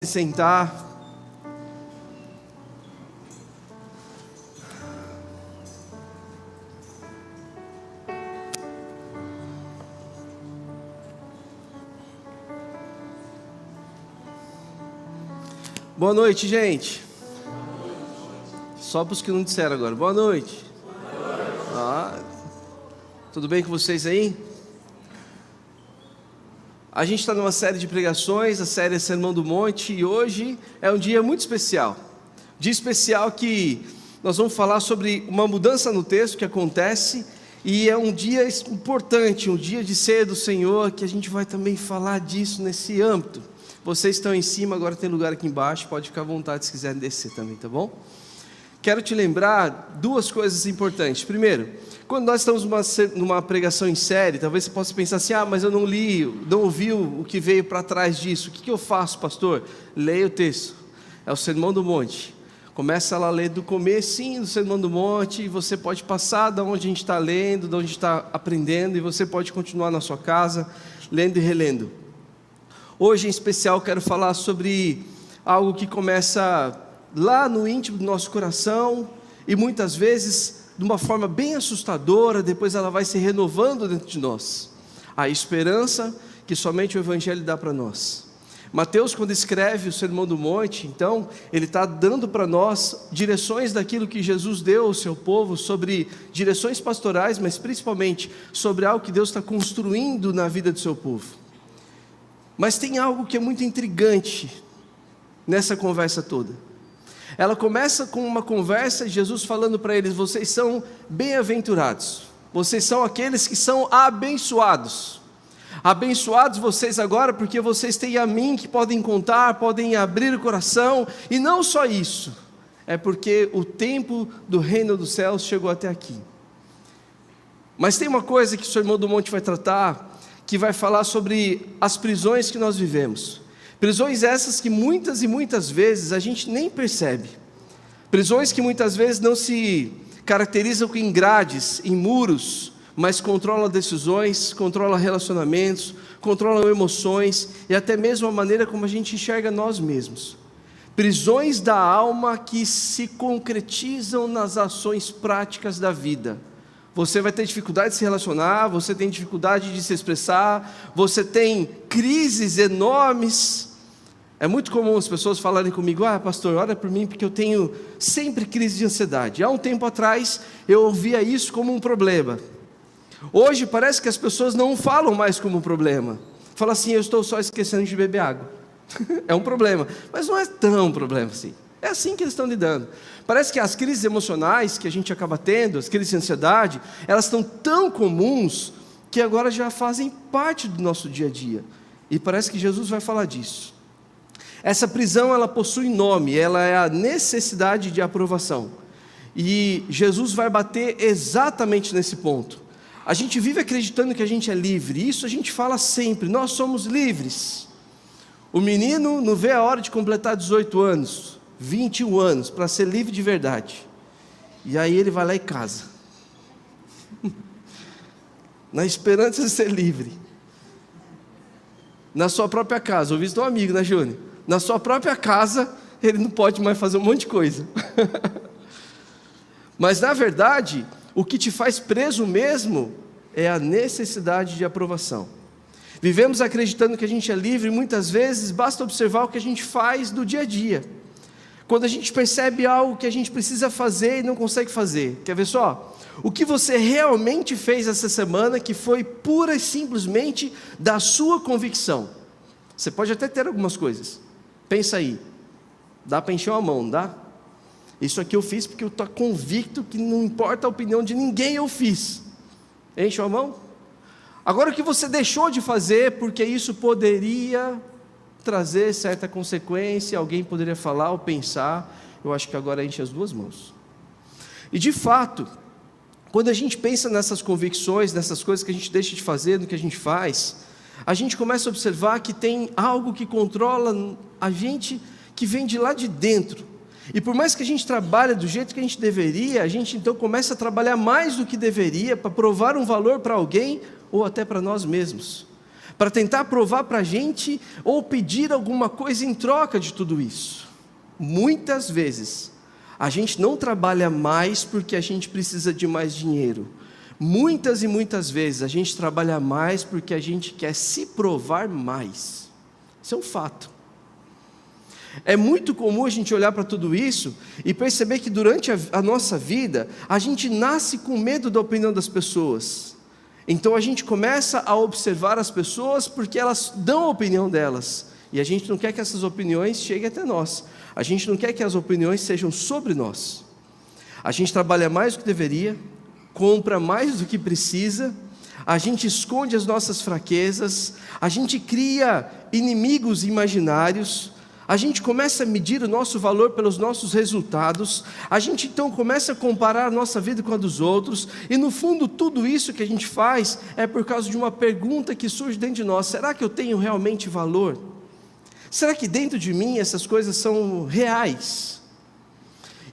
Sentar. Boa noite, gente. Só para os que não disseram agora. Boa noite. Tudo bem com vocês aí? A gente está numa série de pregações, a série é Sermão do Monte, e hoje é um dia muito especial. Dia especial que nós vamos falar sobre uma mudança no texto que acontece, e é um dia importante, um dia de ceia do Senhor, que a gente vai também falar disso nesse âmbito. Vocês estão em cima, agora tem lugar aqui embaixo, pode ficar à vontade se quiserem descer também, tá bom? Quero te lembrar duas coisas importantes. Primeiro, quando nós estamos numa pregação em série, talvez você possa pensar assim, mas eu não li, não ouvi o que veio para trás disso. O que eu faço, pastor? Leia o texto, é o Sermão do Monte. Começa lá a ler do comecinho do Sermão do Monte, e você pode passar de onde a gente está lendo, de onde a gente está aprendendo, e você pode continuar na sua casa, lendo e relendo. Hoje em especial quero falar sobre algo que começa lá no íntimo do nosso coração, e muitas vezes de uma forma bem assustadora, depois ela vai se renovando dentro de nós, a esperança que somente o Evangelho dá para nós. Mateus, quando escreve o Sermão do Monte, então, ele está dando para nós direções daquilo que Jesus deu ao seu povo, sobre direções pastorais, mas principalmente sobre algo que Deus está construindo na vida do seu povo. Mas tem algo que é muito intrigante nessa conversa toda. Ela começa com uma conversa, Jesus falando para eles: vocês são bem-aventurados, vocês são aqueles que são abençoados. Abençoados vocês agora, porque vocês têm a mim que podem contar, podem abrir o coração, e não só isso, é porque o tempo do reino dos céus chegou até aqui. Mas tem uma coisa que o Sermão do Monte vai tratar, que vai falar sobre as prisões que nós vivemos. Prisões essas que muitas e muitas vezes a gente nem percebe. Prisões que muitas vezes não se caracterizam em grades, em muros, mas controlam decisões, controlam relacionamentos, controlam emoções e até mesmo a maneira como a gente enxerga nós mesmos. Prisões da alma que se concretizam nas ações práticas da vida. Você vai ter dificuldade de se relacionar, você tem dificuldade de se expressar, você tem crises enormes. É muito comum as pessoas falarem comigo: pastor, ora por mim porque eu tenho sempre crise de ansiedade. Há um tempo atrás eu ouvia isso como um problema. Hoje parece que as pessoas não falam mais como um problema. Falam assim: eu estou só esquecendo de beber água. É um problema, mas não é tão problema assim. É assim que eles estão lidando. Parece que as crises emocionais que a gente acaba tendo, as crises de ansiedade, elas estão tão comuns que agora já fazem parte do nosso dia a dia. E parece que Jesus vai falar disso. Essa prisão, ela possui nome, ela é a necessidade de aprovação. E Jesus vai bater exatamente nesse ponto. A gente vive acreditando que a gente é livre, isso a gente fala sempre, nós somos livres. O menino não vê a hora de completar 18 anos, 21 anos, para ser livre de verdade. E aí ele vai lá e casa. Na esperança de ser livre. Na sua própria casa, ouvi teu amigo, né, Júnior? Na sua própria casa, ele não pode mais fazer um monte de coisa. Mas na verdade, o que te faz preso mesmo é a necessidade de aprovação. Vivemos acreditando que a gente é livre, e muitas vezes basta observar o que a gente faz do dia a dia. Quando a gente percebe algo que a gente precisa fazer e não consegue fazer. Quer ver só? O que você realmente fez essa semana que foi pura e simplesmente da sua convicção. Você pode até ter algumas coisas. Pensa aí. Dá para encher uma mão, não dá? Isso aqui eu fiz porque eu estou convicto que não importa a opinião de ninguém, eu fiz. Enche a mão? Agora o que você deixou de fazer porque isso poderia trazer certa consequência, alguém poderia falar ou pensar, eu acho que agora enche as duas mãos. E de fato, quando a gente pensa nessas convicções, nessas coisas que a gente deixa de fazer, no que a gente faz, a gente começa a observar que tem algo que controla a gente, que vem de lá de dentro. E por mais que a gente trabalhe do jeito que a gente deveria, a gente então começa a trabalhar mais do que deveria, para provar um valor para alguém, ou até para nós mesmos. para tentar provar para a gente ou pedir alguma coisa em troca de tudo isso. Muitas vezes, a gente não trabalha mais porque a gente precisa de mais dinheiro. Muitas e muitas vezes, a gente trabalha mais porque a gente quer se provar mais. Isso é um fato. É muito comum a gente olhar para tudo isso e perceber que durante a nossa vida, a gente nasce com medo da opinião das pessoas. Então a gente começa a observar as pessoas porque elas dão a opinião delas. E a gente não quer que essas opiniões cheguem até nós. A gente não quer que as opiniões sejam sobre nós. A gente trabalha mais do que deveria, compra mais do que precisa, a gente esconde as nossas fraquezas, a gente cria inimigos imaginários, a gente começa a medir o nosso valor pelos nossos resultados, a gente então começa a comparar a nossa vida com a dos outros, e no fundo tudo isso que a gente faz é por causa de uma pergunta que surge dentro de nós: será que eu tenho realmente valor? Será que dentro de mim essas coisas são reais?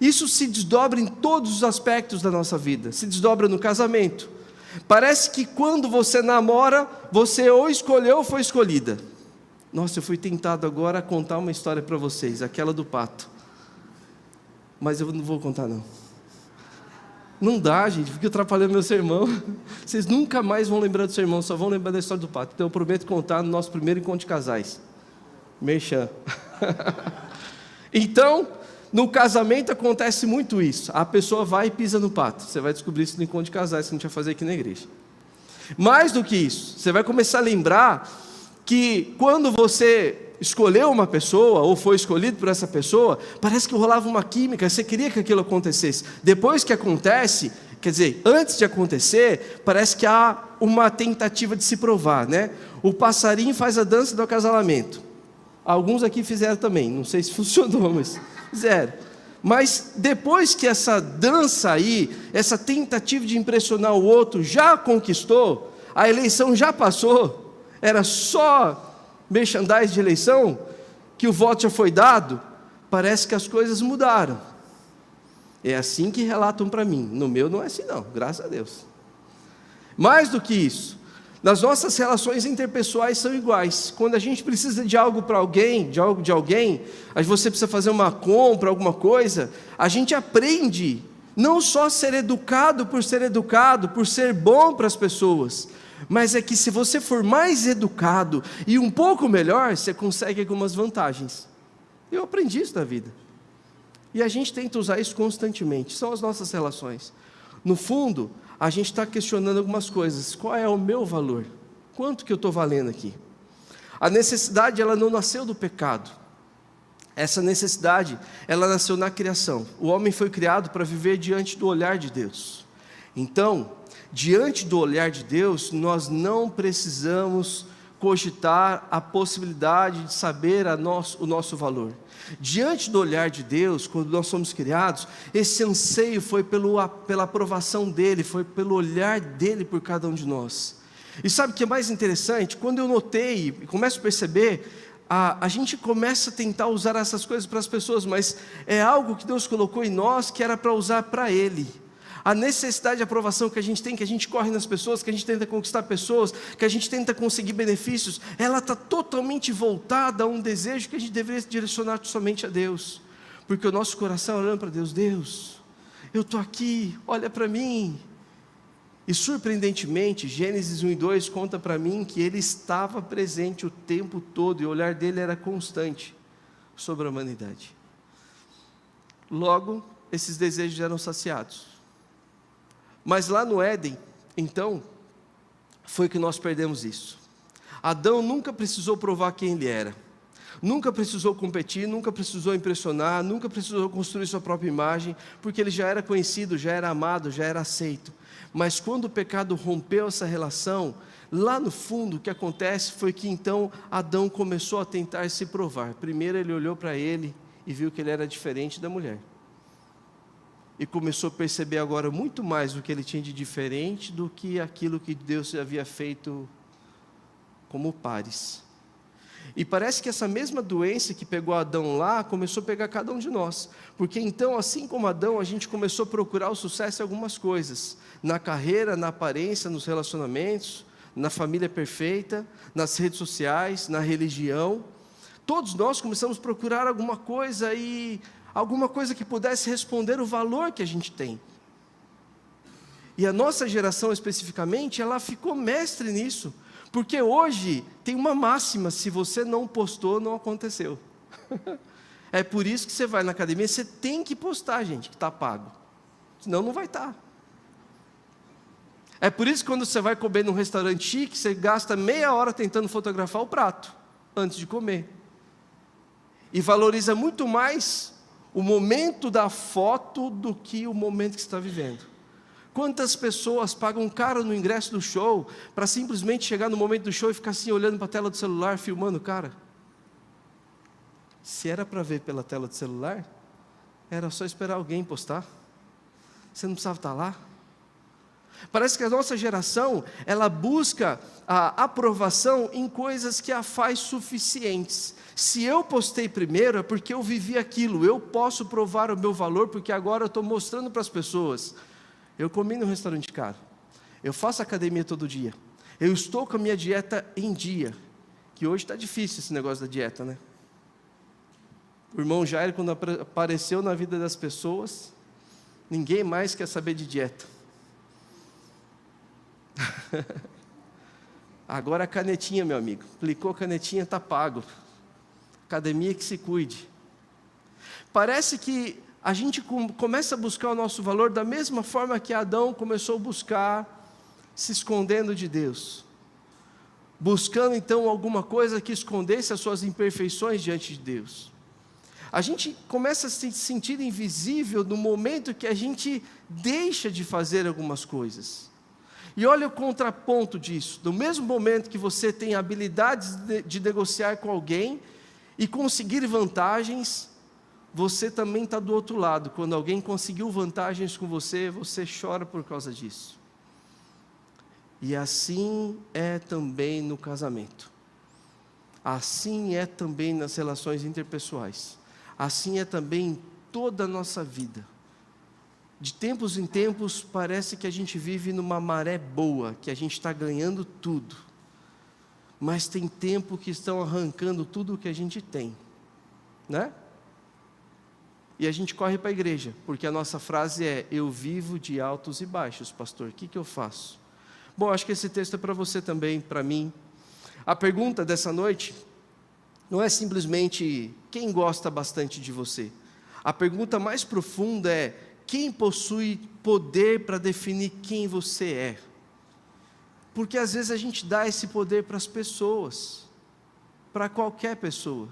Isso se desdobra em todos os aspectos da nossa vida, se desdobra no casamento. Parece que quando você namora, você ou escolheu ou foi escolhida. Nossa, eu fui tentado agora a contar uma história para vocês, aquela do pato. Mas eu não vou contar não. Não dá, gente, fica atrapalhando meu sermão. Vocês nunca mais vão lembrar do sermão, só vão lembrar da história do pato. Então eu prometo contar no nosso primeiro encontro de casais. Merchan. Então, no casamento acontece muito isso. A pessoa vai e pisa no pato. Você vai descobrir isso no encontro de casais que a gente vai fazer aqui na igreja. Mais do que isso, você vai começar a lembrar que quando você escolheu uma pessoa, ou foi escolhido por essa pessoa, parece que rolava uma química, você queria que aquilo acontecesse. Depois que acontece, quer dizer, antes de acontecer, parece que há uma tentativa de se provar, né? O passarinho faz a dança do acasalamento. Alguns aqui fizeram também, não sei se funcionou, mas fizeram. Mas depois que essa dança aí, essa tentativa de impressionar o outro já conquistou, a eleição já passou, era só merchandising de eleição, que o voto já foi dado, parece que as coisas mudaram. É assim que relatam para mim. No meu não é assim não, graças a Deus. Mais do que isso, nas nossas relações interpessoais são iguais. Quando a gente precisa de algo para alguém, de alguém, você precisa fazer uma compra, alguma coisa, a gente aprende não só a ser educado, por ser bom para as pessoas, mas é que se você for mais educado e um pouco melhor, você consegue algumas vantagens. Eu aprendi isso na vida. E a gente tenta usar isso constantemente, são as nossas relações. No fundo, a gente está questionando algumas coisas. Qual é o meu valor? Quanto que eu estou valendo aqui? A necessidade, ela não nasceu do pecado. Essa necessidade, ela nasceu na criação. O homem foi criado para viver diante do olhar de Deus. Então, diante do olhar de Deus, nós não precisamos cogitar a possibilidade de saber o nosso valor. Diante do olhar de Deus, quando nós somos criados, esse anseio foi pela aprovação dEle, foi pelo olhar dEle por cada um de nós. E sabe o que é mais interessante? Quando eu notei e começo a perceber, a gente começa a tentar usar essas coisas para as pessoas, mas é algo que Deus colocou em nós que era para usar para Ele. A necessidade de aprovação que a gente tem, que a gente corre nas pessoas, que a gente tenta conquistar pessoas, que a gente tenta conseguir benefícios, ela está totalmente voltada a um desejo que a gente deveria direcionar somente a Deus, porque o nosso coração olhando para Deus: Deus, eu estou aqui, olha para mim. E surpreendentemente, Gênesis 1 e 2 conta para mim que Ele estava presente o tempo todo, e o olhar dele era constante sobre a humanidade. Logo, esses desejos eram saciados. Mas lá no Éden, então, foi que nós perdemos isso. Adão nunca precisou provar quem ele era, nunca precisou competir, nunca precisou impressionar, nunca precisou construir sua própria imagem, porque ele já era conhecido, já era amado, já era aceito. Mas quando o pecado rompeu essa relação, lá no fundo o que acontece foi que então Adão começou a tentar se provar. Primeiro ele olhou para ele e viu que ele era diferente da mulher. E começou a perceber agora muito mais do que ele tinha de diferente do que aquilo que Deus havia feito como pares. E parece que essa mesma doença que pegou Adão lá, começou a pegar cada um de nós. Porque então, assim como Adão, a gente começou a procurar o sucesso em algumas coisas. Na carreira, na aparência, nos relacionamentos, na família perfeita, nas redes sociais, na religião. Todos nós começamos a procurar alguma coisa que pudesse responder o valor que a gente tem. E a nossa geração especificamente, ela ficou mestre nisso, porque hoje tem uma máxima: se você não postou, não aconteceu. É por isso que você vai na academia, você tem que postar, gente, que está pago, senão não vai estar. É por isso que quando você vai comer num restaurante chique, você gasta meia hora tentando fotografar o prato, antes de comer. E valoriza muito mais o momento da foto do que o momento que você está vivendo. Quantas pessoas pagam caro no ingresso do show, para simplesmente chegar no momento do show e ficar assim, olhando para a tela do celular, filmando o cara? Se era para ver pela tela do celular, era só esperar alguém postar. Você não precisava estar lá. Parece que a nossa geração, ela busca a aprovação em coisas que a faz suficientes. Se eu postei primeiro, é porque eu vivi aquilo, eu posso provar o meu valor, porque agora eu estou mostrando para as pessoas. Eu comi num restaurante caro, eu faço academia todo dia, eu estou com a minha dieta em dia, que hoje está difícil esse negócio da dieta, né? O irmão Jair, quando apareceu na vida das pessoas, ninguém mais quer saber de dieta. Agora a canetinha, meu amigo, aplicou a canetinha, está pago. Academia que se cuide. Parece que a gente começa a buscar o nosso valor da mesma forma que Adão começou a buscar, se escondendo de Deus, buscando então alguma coisa que escondesse as suas imperfeições diante de Deus. A gente começa a se sentir invisível no momento que a gente deixa de fazer algumas coisas. E olha o contraponto disso: no mesmo momento que você tem habilidades de negociar com alguém e conseguir vantagens, você também está do outro lado. Quando alguém conseguiu vantagens com você, você chora por causa disso. E assim é também no casamento. Assim é também nas relações interpessoais. Assim é também em toda a nossa vida. De tempos em tempos, parece que a gente vive numa maré boa, que a gente está ganhando tudo. Mas tem tempo que estão arrancando tudo o que a gente tem, né? E a gente corre para a igreja, porque a nossa frase é: eu vivo de altos e baixos, pastor, o que eu faço? Bom, acho que esse texto é para você também, para mim. A pergunta dessa noite não é simplesmente quem gosta bastante de você. A pergunta mais profunda é: quem possui poder para definir quem você é? Porque às vezes a gente dá esse poder para as pessoas, para qualquer pessoa.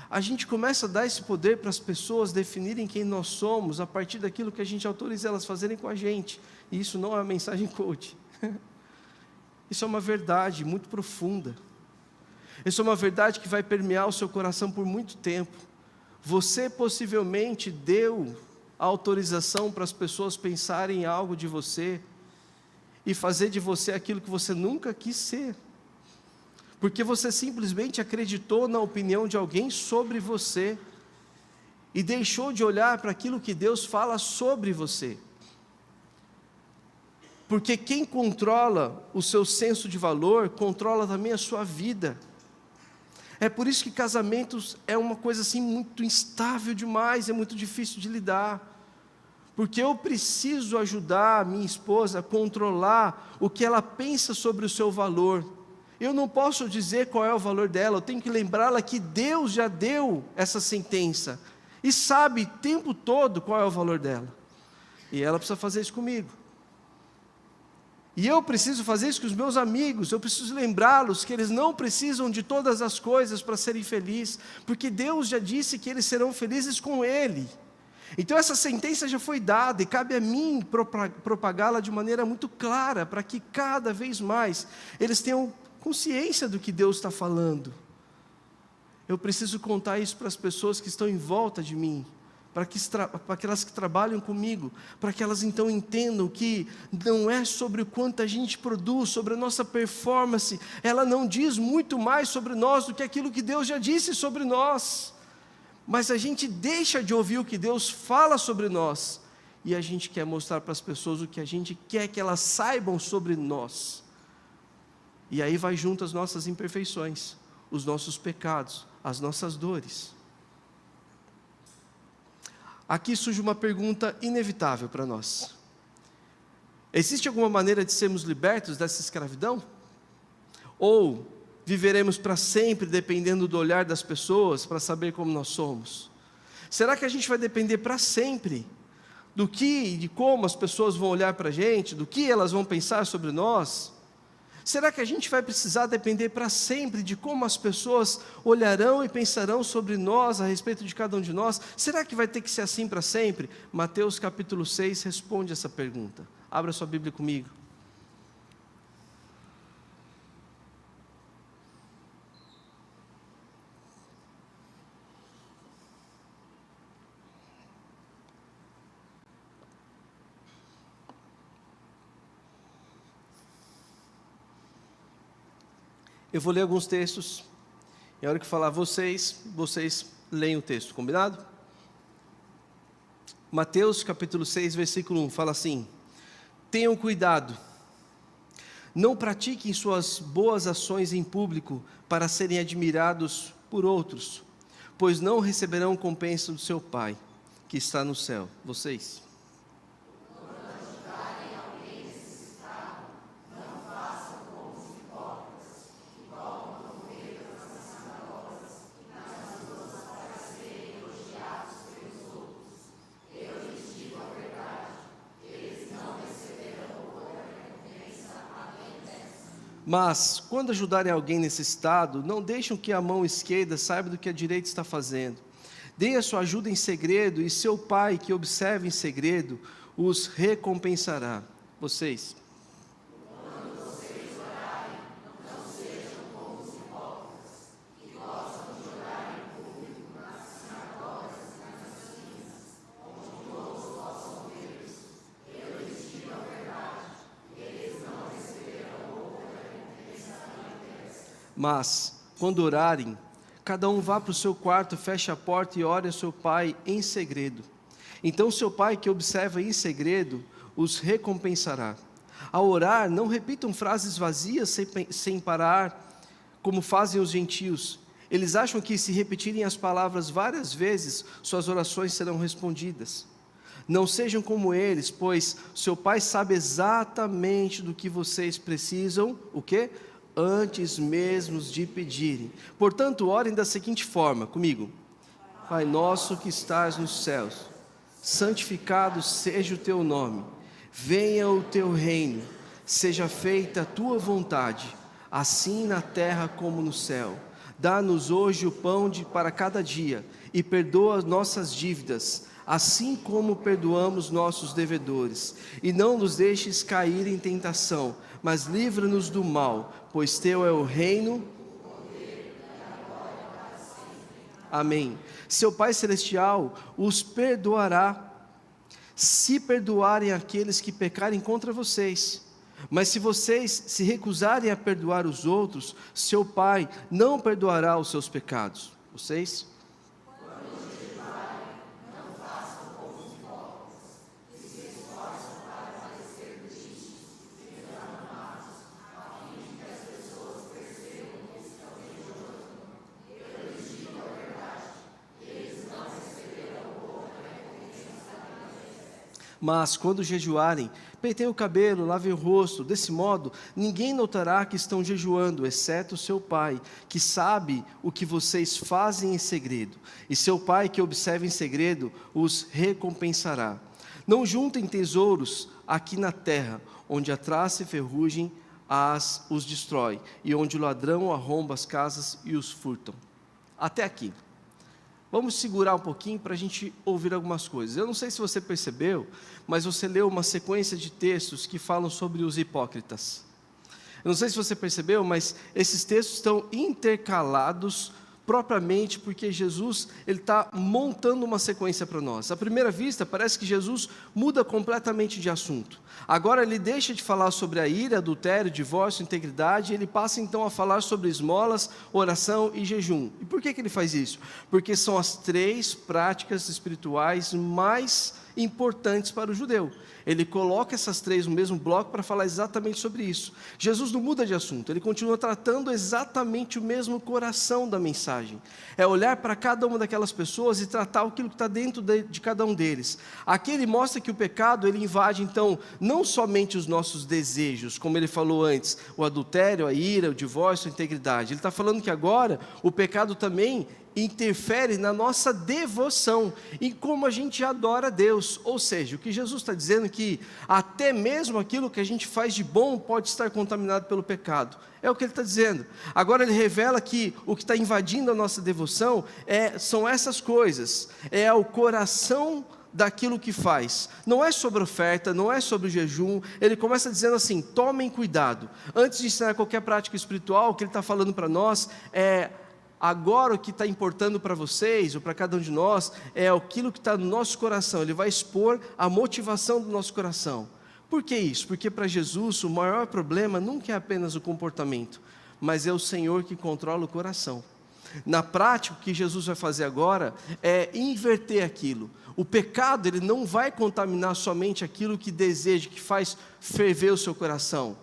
A gente começa a dar esse poder para as pessoas definirem quem nós somos a partir daquilo que a gente autoriza elas fazerem com a gente. E isso não é uma mensagem coach. Isso é uma verdade muito profunda. Isso é uma verdade que vai permear o seu coração por muito tempo. Você possivelmente deu a autorização para as pessoas pensarem em algo de você e fazer de você aquilo que você nunca quis ser. Porque você simplesmente acreditou na opinião de alguém sobre você e deixou de olhar para aquilo que Deus fala sobre você. Porque quem controla o seu senso de valor, controla também a sua vida. É por isso que casamentos é uma coisa assim muito instável demais, é muito difícil de lidar. Porque eu preciso ajudar a minha esposa a controlar o que ela pensa sobre o seu valor. Eu não posso dizer qual é o valor dela, eu tenho que lembrá-la que Deus já deu essa sentença e sabe o tempo todo qual é o valor dela. E ela precisa fazer isso comigo. E eu preciso fazer isso com os meus amigos, eu preciso lembrá-los que eles não precisam de todas as coisas para serem felizes, porque Deus já disse que eles serão felizes com Ele. Então essa sentença já foi dada e cabe a mim propagá-la de maneira muito clara, para que cada vez mais eles tenham consciência do que Deus está falando. Eu preciso contar isso para as pessoas que estão em volta de mim, para aquelas que trabalham comigo, para que elas então entendam que não é sobre o quanto a gente produz, sobre a nossa performance, ela não diz muito mais sobre nós do que aquilo que Deus já disse sobre nós. Mas a gente deixa de ouvir o que Deus fala sobre nós, e a gente quer mostrar para as pessoas o que a gente quer que elas saibam sobre nós. E aí vai junto as nossas imperfeições, os nossos pecados, as nossas dores. Aqui surge uma pergunta inevitável para nós. Existe alguma maneira de sermos libertos dessa escravidão? Ou viveremos para sempre dependendo do olhar das pessoas para saber como nós somos? Será que a gente vai depender para sempre do que e de como as pessoas vão olhar para a gente, do que elas vão pensar sobre nós? Será que a gente vai precisar depender para sempre de como as pessoas olharão e pensarão sobre nós, a respeito de cada um de nós? Será que vai ter que ser assim para sempre? Mateus capítulo 6 responde essa pergunta. Abra sua Bíblia comigo. Eu vou ler alguns textos, e a hora que falar vocês leem o texto, combinado? Mateus capítulo 6, versículo 1, fala assim: tenham cuidado, não pratiquem suas boas ações em público para serem admirados por outros, pois não receberão compensa do seu Pai, que está no céu. Vocês? Mas, quando ajudarem alguém necessitado, não deixem que a mão esquerda saiba do que a direita está fazendo. Deem a sua ajuda em segredo, e seu Pai, que observa em segredo, os recompensará. Vocês? Quando vocês orarem, não sejam como os hipócritas, que gostam de orar em público nas sinagogas e nas esquinas, onde todos possam vê-los. Eu lhes digo a verdade, eles não receberão outra recompensa além dessa. Mas, quando orarem, cada um vá para o seu quarto, feche a porta e ore a seu Pai em segredo. Então seu Pai, que observa em segredo, os recompensará. Ao orar, não repitam frases vazias sem parar, como fazem os gentios. Eles acham que, se repetirem as palavras várias vezes, suas orações serão respondidas. Não sejam como eles, pois seu Pai sabe exatamente do que vocês precisam, o quê? Antes mesmo de pedirem. Portanto, orem da seguinte forma, comigo: Pai nosso que estás nos céus, santificado seja o teu nome, venha o teu reino, seja feita a tua vontade, assim na terra como no céu. Dá-nos hoje o pão para cada dia, e perdoa nossas dívidas, assim como perdoamos nossos devedores. E não nos deixes cair em tentação, mas livra-nos do mal, pois teu é o reino, o poder e a glória para sempre. Amém. Seu Pai Celestial os perdoará, se perdoarem aqueles que pecarem contra vocês. Mas se vocês se recusarem a perdoar os outros, seu Pai não perdoará os seus pecados. Vocês? Mas, quando jejuarem, penteiem o cabelo, lavem o rosto. Desse modo, ninguém notará que estão jejuando, exceto seu Pai, que sabe o que vocês fazem em segredo. E seu Pai, que observa em segredo, os recompensará. Não juntem tesouros aqui na terra, onde a traça e ferrugem os destrói, e onde o ladrão arromba as casas e os furtam. Até aqui. Vamos segurar um pouquinho para a gente ouvir algumas coisas. Eu não sei se você percebeu, mas você leu uma sequência de textos que falam sobre os hipócritas. Eu não sei se você percebeu, mas esses textos estão intercalados propriamente porque Jesus está montando uma sequência para nós. À primeira vista, parece que Jesus muda completamente de assunto. Agora ele deixa de falar sobre a ira, adultério, divórcio, integridade, e ele passa então a falar sobre esmolas, oração e jejum. E por que ele faz isso? Porque são as três práticas espirituais mais importantes para o judeu. Ele coloca essas três no mesmo bloco para falar exatamente sobre isso. Jesus não muda de assunto, ele continua tratando exatamente o mesmo coração da mensagem. É olhar para cada uma daquelas pessoas e tratar aquilo que está dentro de cada um deles. Aqui ele mostra que o pecado, ele invade então, não somente os nossos desejos, como ele falou antes, o adultério, a ira, o divórcio, a integridade. Ele está falando que agora o pecado também interfere na nossa devoção, em como a gente adora a Deus. Ou seja, o que Jesus está dizendo é que até mesmo aquilo que a gente faz de bom pode estar contaminado pelo pecado. É o que ele está dizendo. Agora ele revela que o que está invadindo a nossa devoção são essas coisas, é o coração daquilo que faz. Não é sobre oferta, não é sobre o jejum. Ele começa dizendo assim: tomem cuidado. Antes de ensinar qualquer prática espiritual, o que ele está falando para nós é: agora o que está importando para vocês, ou para cada um de nós, é aquilo que está no nosso coração. Ele vai expor a motivação do nosso coração. Por que isso? Porque para Jesus o maior problema nunca é apenas o comportamento, mas é o Senhor que controla o coração. Na prática, o que Jesus vai fazer agora é inverter aquilo. O pecado, ele não vai contaminar somente aquilo que deseja, que faz ferver o seu coração.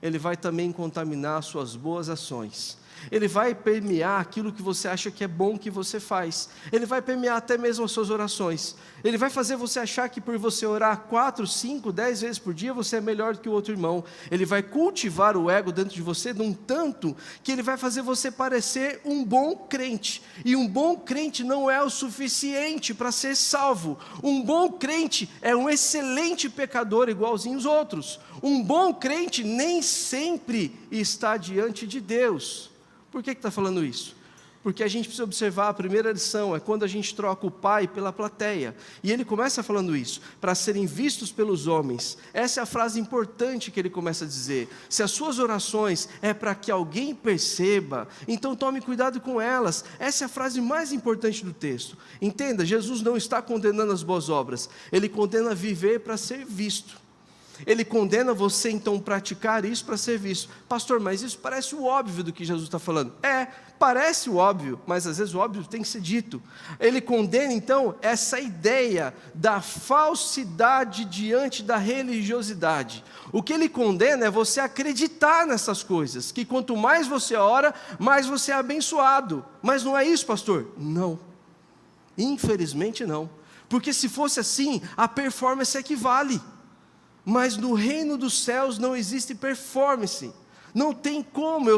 Ele vai também contaminar suas boas ações. Ele vai permear aquilo que você acha que é bom que você faz. Ele vai permear até mesmo as suas orações. Ele vai fazer você achar que por você orar 4, 5, 10 vezes por dia, você é melhor do que o outro irmão. Ele vai cultivar o ego dentro de você de um tanto que ele vai fazer você parecer um bom crente. E um bom crente não é o suficiente para ser salvo. Um bom crente é um excelente pecador igualzinho os outros. Um bom crente nem sempre está diante de Deus. Por que está falando isso? Porque a gente precisa observar, a primeira lição é quando a gente troca o pai pela plateia. E ele começa falando isso: para serem vistos pelos homens. Essa é a frase importante que ele começa a dizer. Se as suas orações é para que alguém perceba, então tome cuidado com elas. Essa é a frase mais importante do texto. Entenda, Jesus não está condenando as boas obras, ele condena viver para ser visto. Ele condena você então praticar isso para ser visto. Pastor, mas isso parece o óbvio do que Jesus está falando. Parece o óbvio, mas às vezes o óbvio tem que ser dito. Ele condena então essa ideia da falsidade diante da religiosidade. O que ele condena é você acreditar nessas coisas, que quanto mais você ora, mais você é abençoado. Mas não é isso, pastor? Não, infelizmente não. Porque se fosse assim, a performance equivale. Mas no reino dos céus não existe performance. Não tem como eu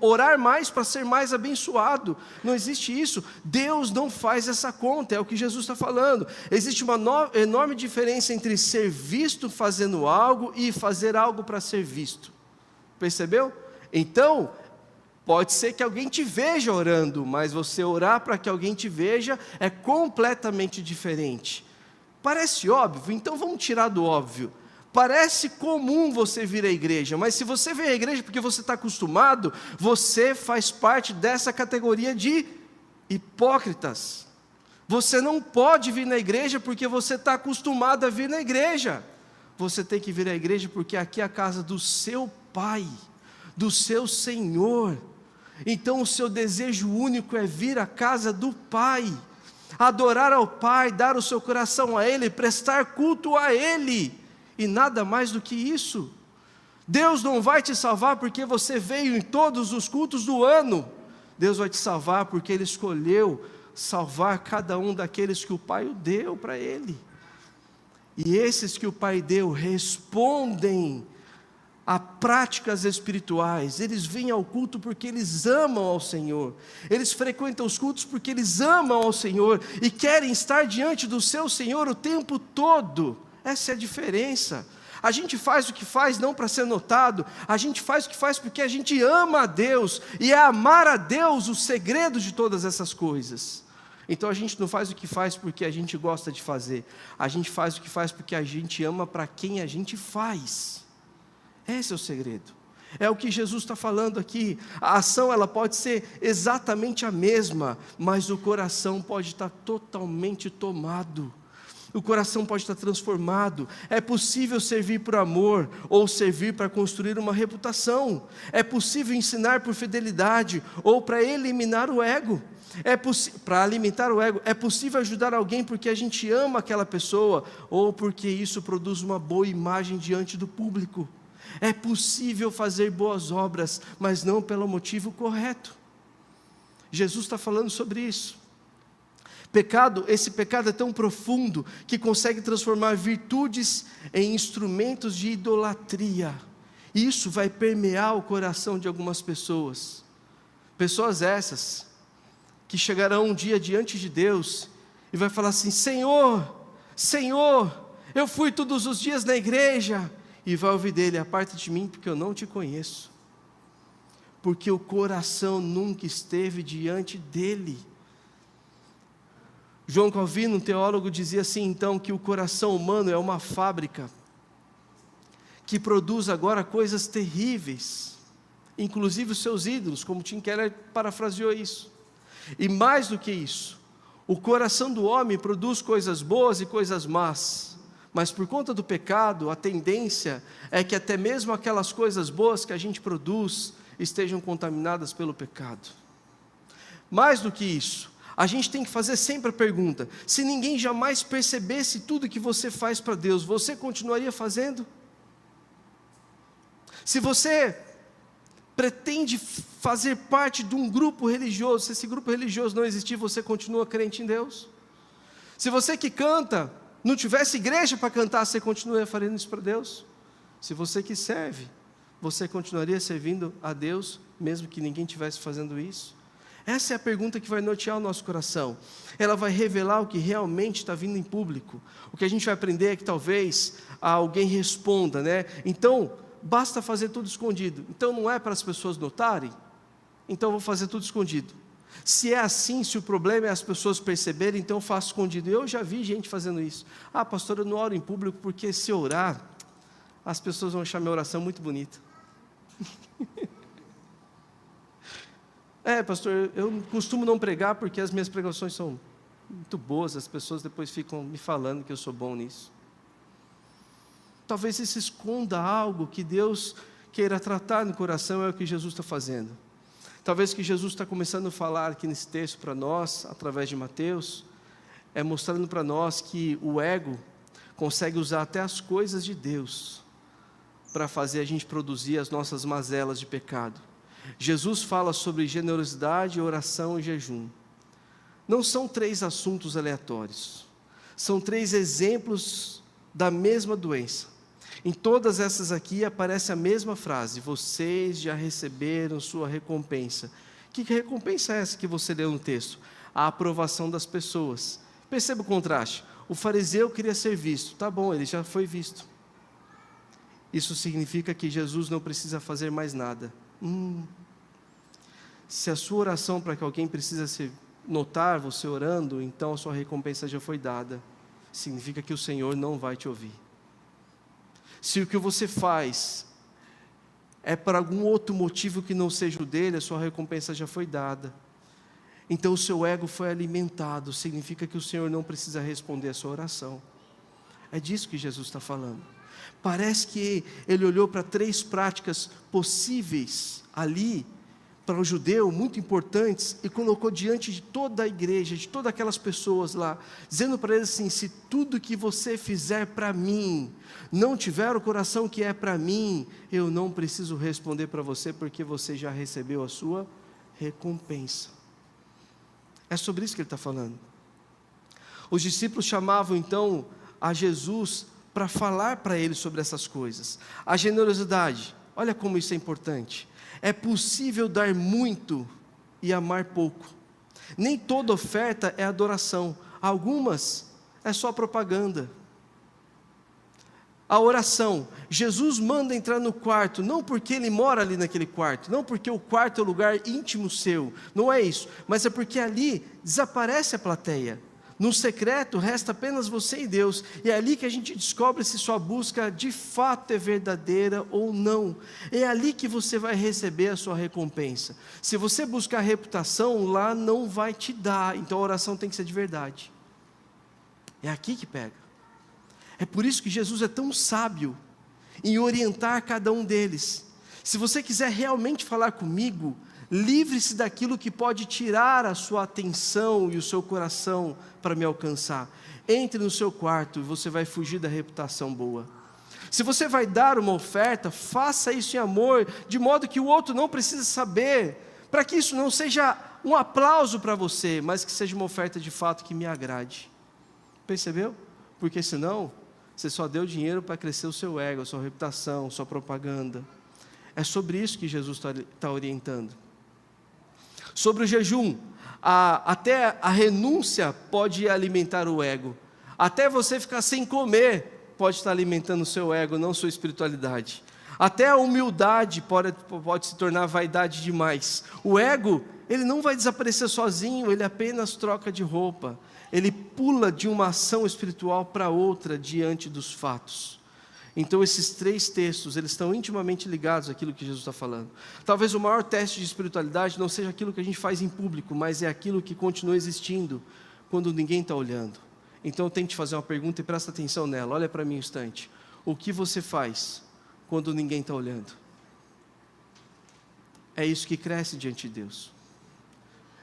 orar mais para ser mais abençoado. Não existe isso. Deus não faz essa conta, é o que Jesus está falando. Existe uma enorme diferença entre ser visto fazendo algo e fazer algo para ser visto. Percebeu? Então, pode ser que alguém te veja orando, mas você orar para que alguém te veja é completamente diferente. Parece óbvio? Então vamos tirar do óbvio. Parece comum você vir à igreja, mas se você vem à igreja porque você está acostumado, você faz parte dessa categoria de hipócritas. Você não pode vir na igreja porque você está acostumado a vir na igreja. Você tem que vir à igreja porque aqui é a casa do seu Pai, do seu Senhor. Então o seu desejo único é vir à casa do Pai, adorar ao Pai, dar o seu coração a Ele, prestar culto a Ele. E nada mais do que isso. Deus não vai te salvar porque você veio em todos os cultos do ano. Deus vai te salvar porque Ele escolheu salvar cada um daqueles que o Pai o deu para Ele. E esses que o Pai deu respondem a práticas espirituais. Eles vêm ao culto porque eles amam ao Senhor. Eles frequentam os cultos porque eles amam ao Senhor e querem estar diante do seu Senhor o tempo todo. Essa é a diferença. A gente faz o que faz não para ser notado, a gente faz o que faz porque a gente ama a Deus, e é amar a Deus o segredo de todas essas coisas. Então a gente não faz o que faz porque a gente gosta de fazer, a gente faz o que faz porque a gente ama para quem a gente faz. Esse é o segredo. É o que Jesus está falando aqui. A ação ela pode ser exatamente a mesma, mas o coração pode estar totalmente tomado. O coração pode estar transformado. É possível servir por amor ou servir para construir uma reputação. É possível ensinar por fidelidade ou para eliminar o ego. Para alimentar o ego. É possível ajudar alguém porque a gente ama aquela pessoa ou porque isso produz uma boa imagem diante do público. É possível fazer boas obras, mas não pelo motivo correto. Jesus está falando sobre isso. Esse pecado é tão profundo que consegue transformar virtudes em instrumentos de idolatria. Isso vai permear o coração de algumas pessoas. Pessoas essas que chegarão um dia diante de Deus e vai falar assim: Senhor, eu fui todos os dias na igreja. E vai ouvir dele: aparta de mim porque eu não te conheço. Porque o coração nunca esteve diante dele. João Calvino, um teólogo, dizia assim então, que o coração humano é uma fábrica que produz agora coisas terríveis, inclusive os seus ídolos, como Tim Keller parafraseou isso. E mais do que isso, o coração do homem produz coisas boas e coisas más, mas por conta do pecado, a tendência é que até mesmo aquelas coisas boas que a gente produz estejam contaminadas pelo pecado. Mais do que isso, a gente tem que fazer sempre a pergunta: se ninguém jamais percebesse tudo que você faz para Deus, você continuaria fazendo? Se você pretende fazer parte de um grupo religioso, se esse grupo religioso não existir, você continua crente em Deus? Se você que canta, não tivesse igreja para cantar, você continuaria fazendo isso para Deus? Se você que serve, você continuaria servindo a Deus, mesmo que ninguém estivesse fazendo isso? Essa é a pergunta que vai nortear o nosso coração. Ela vai revelar o que realmente está vindo em público. O que a gente vai aprender é que talvez alguém responda, né? Então, basta fazer tudo escondido. Então não é para as pessoas notarem? Então eu vou fazer tudo escondido. Se é assim, se o problema é as pessoas perceberem, então eu faço escondido. Eu já vi gente fazendo isso. Ah, pastor, eu não oro em público porque se orar, as pessoas vão achar minha oração muito bonita. Pastor, eu costumo não pregar porque as minhas pregações são muito boas, as pessoas depois ficam me falando que eu sou bom nisso. Talvez isso esconda algo que Deus queira tratar no coração, é o que Jesus está fazendo. Talvez o que Jesus está começando a falar aqui nesse texto para nós, através de Mateus, é mostrando para nós que o ego consegue usar até as coisas de Deus para fazer a gente produzir as nossas mazelas de pecado. Jesus fala sobre generosidade, oração e jejum. Não são 3 assuntos aleatórios, são 3 exemplos da mesma doença. Em todas essas aqui aparece a mesma frase: vocês já receberam sua recompensa. Que recompensa é essa que você leu no texto? A aprovação das pessoas. Perceba o contraste. O fariseu queria ser visto, tá bom, ele já foi visto. Isso significa que Jesus não precisa fazer mais nada. Se a sua oração para que alguém precisa se notar você orando, então a sua recompensa já foi dada. Significa que o Senhor não vai te ouvir. Se o que você faz é por algum outro motivo que não seja o dele, a sua recompensa já foi dada. Então o seu ego foi alimentado, significa que o Senhor não precisa responder a sua oração. É disso que Jesus está falando. Parece que ele olhou para 3 práticas possíveis ali, para o judeu, muito importantes, e colocou diante de toda a igreja, de todas aquelas pessoas lá, dizendo para eles assim: se tudo que você fizer para mim, não tiver o coração que é para mim, eu não preciso responder para você, porque você já recebeu a sua recompensa. É sobre isso que ele está falando. Os discípulos chamavam então a Jesus para falar para eles sobre essas coisas. A generosidade, olha como isso é importante. É possível dar muito e amar pouco. Nem toda oferta é adoração. Algumas é só propaganda. A oração, Jesus manda entrar no quarto, não porque ele mora ali naquele quarto, não porque o quarto é o lugar íntimo seu, não é isso, mas é porque ali desaparece a plateia. No secreto resta apenas você e Deus, e é ali que a gente descobre se sua busca de fato é verdadeira ou não. É ali que você vai receber a sua recompensa. Se você buscar reputação, lá não vai te dar, então a oração tem que ser de verdade. É aqui que pega. É por isso que Jesus é tão sábio em orientar cada um deles. Se você quiser realmente falar comigo, livre-se daquilo que pode tirar a sua atenção e o seu coração para me alcançar. Entre no seu quarto e você vai fugir da reputação boa. Se você vai dar uma oferta, faça isso em amor, de modo que o outro não precise saber, para que isso não seja um aplauso para você, mas que seja uma oferta de fato que me agrade. Percebeu? Porque senão, você só deu dinheiro para crescer o seu ego, a sua reputação, a sua propaganda. É sobre isso que Jesus está orientando. Sobre o jejum, até a renúncia pode alimentar o ego. Até você ficar sem comer pode estar alimentando o seu ego, não sua espiritualidade. Até a humildade pode se tornar vaidade demais. O ego, ele não vai desaparecer sozinho, ele apenas troca de roupa. Ele pula de uma ação espiritual para outra diante dos fatos. Então esses 3 textos, eles estão intimamente ligados àquilo que Jesus está falando. Talvez o maior teste de espiritualidade não seja aquilo que a gente faz em público, mas é aquilo que continua existindo quando ninguém está olhando. Então eu tenho que te fazer uma pergunta e presta atenção nela, olha para mim um instante. O que você faz quando ninguém está olhando? É isso que cresce diante de Deus.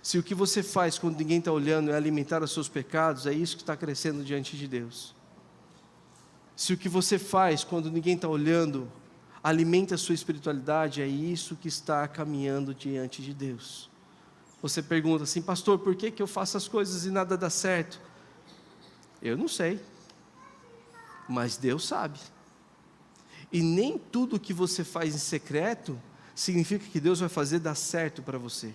Se o que você faz quando ninguém está olhando é alimentar os seus pecados, é isso que está crescendo diante de Deus. Se o que você faz quando ninguém está olhando alimenta a sua espiritualidade, é isso que está caminhando diante de Deus. Você pergunta assim, pastor, por que eu faço as coisas e nada dá certo? Eu não sei, mas Deus sabe. E nem tudo que você faz em secreto significa que Deus vai fazer dar certo para você.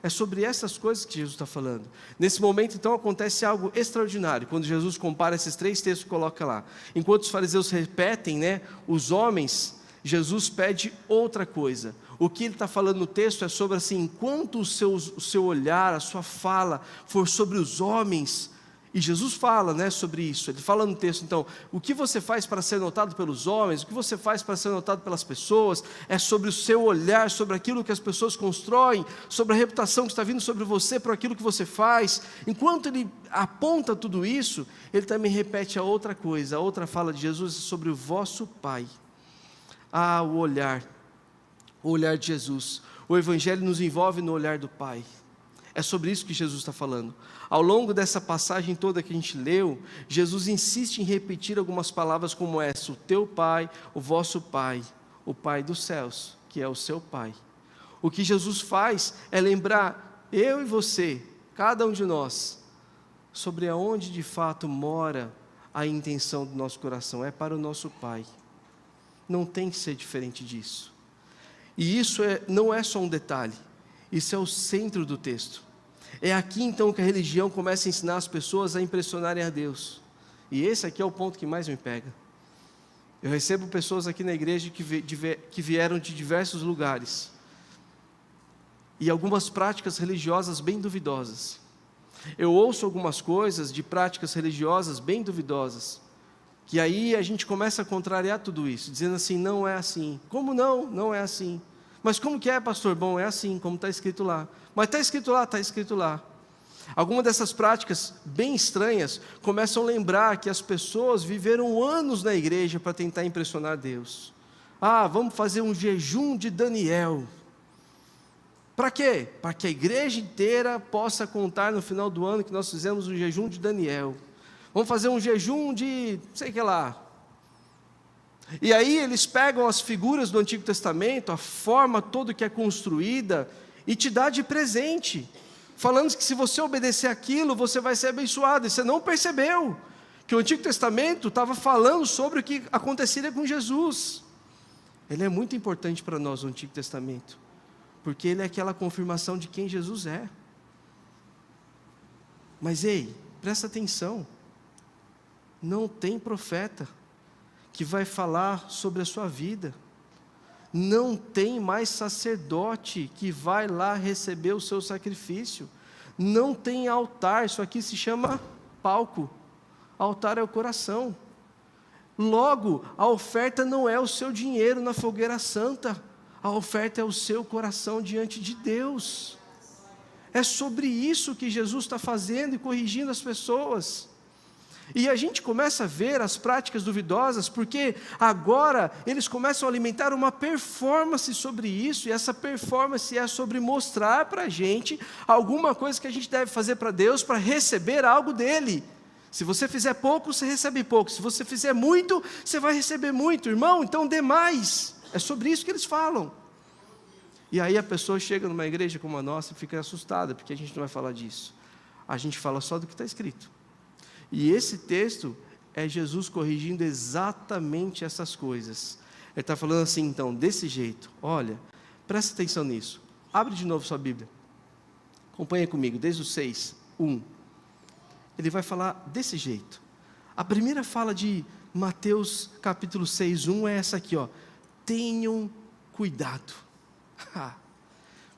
É sobre essas coisas que Jesus está falando. Nesse momento, então, acontece algo extraordinário, quando Jesus compara esses 3 textos e coloca lá. Enquanto os fariseus repetem, os homens, Jesus pede outra coisa. O que ele está falando no texto é sobre assim, enquanto o seu olhar, a sua fala for sobre os homens, e Jesus fala sobre isso, ele fala no texto, então, o que você faz para ser notado pelos homens, o que você faz para ser notado pelas pessoas, é sobre o seu olhar, sobre aquilo que as pessoas constroem, sobre a reputação que está vindo sobre você, por aquilo que você faz. Enquanto ele aponta tudo isso, ele também repete a outra coisa, a outra fala de Jesus é sobre o vosso Pai. O olhar de Jesus. O Evangelho nos envolve no olhar do Pai. É sobre isso que Jesus está falando. Ao longo dessa passagem toda que a gente leu, Jesus insiste em repetir algumas palavras como essa: o teu Pai, o vosso Pai, o Pai dos céus, que é o seu Pai. O que Jesus faz é lembrar eu e você, cada um de nós, sobre aonde de fato mora a intenção do nosso coração, é para o nosso Pai. Não tem que ser diferente disso. E isso não é só um detalhe. Isso é o centro do texto. É aqui então que a religião começa a ensinar as pessoas a impressionarem a Deus. E esse aqui é o ponto que mais me pega. Eu recebo pessoas aqui na igreja que vieram de diversos lugares. E algumas práticas religiosas bem duvidosas. Eu ouço algumas coisas de práticas religiosas bem duvidosas. Que aí a gente começa a contrariar tudo isso, dizendo assim, não é assim. Como não? Não é assim. Mas como que é, pastor? Bom, é assim, como está escrito lá. Mas está escrito lá, está escrito lá. Algumas dessas práticas bem estranhas começam a lembrar que as pessoas viveram anos na igreja para tentar impressionar Deus. Vamos fazer um jejum de Daniel. Para quê? Para que a igreja inteira possa contar no final do ano que nós fizemos um jejum de Daniel. Vamos fazer um jejum de, sei que lá. E aí eles pegam as figuras do Antigo Testamento, a forma toda que é construída, e te dá de presente, falando que se você obedecer aquilo, você vai ser abençoado. E você não percebeu que o Antigo Testamento estava falando sobre o que aconteceria com Jesus. Ele é muito importante para nós, o Antigo Testamento, porque ele é aquela confirmação de quem Jesus é. Mas ei, presta atenção, não tem profeta que vai falar sobre a sua vida, não tem mais sacerdote que vai lá receber o seu sacrifício, não tem altar, isso aqui se chama palco, altar é o coração. Logo, a oferta não é o seu dinheiro na fogueira santa, a oferta é o seu coração diante de Deus. É sobre isso que Jesus está fazendo e corrigindo as pessoas. E a gente começa a ver as práticas duvidosas, porque agora eles começam a alimentar uma performance sobre isso, e essa performance é sobre mostrar para a gente alguma coisa que a gente deve fazer para Deus, para receber algo dEle. Se você fizer pouco, você recebe pouco. Se você fizer muito, você vai receber muito. Irmão, então dê mais. É sobre isso que eles falam. E aí a pessoa chega numa igreja como a nossa e fica assustada, porque a gente não vai falar disso. A gente fala só do que está escrito. E esse texto é Jesus corrigindo exatamente essas coisas. Ele está falando assim, então, desse jeito. Olha, presta atenção nisso. Abre de novo sua Bíblia. Acompanha comigo, desde o 6, 1. Ele vai falar desse jeito. A primeira fala de Mateus capítulo 6, 1 é essa aqui, ó. Tenham cuidado.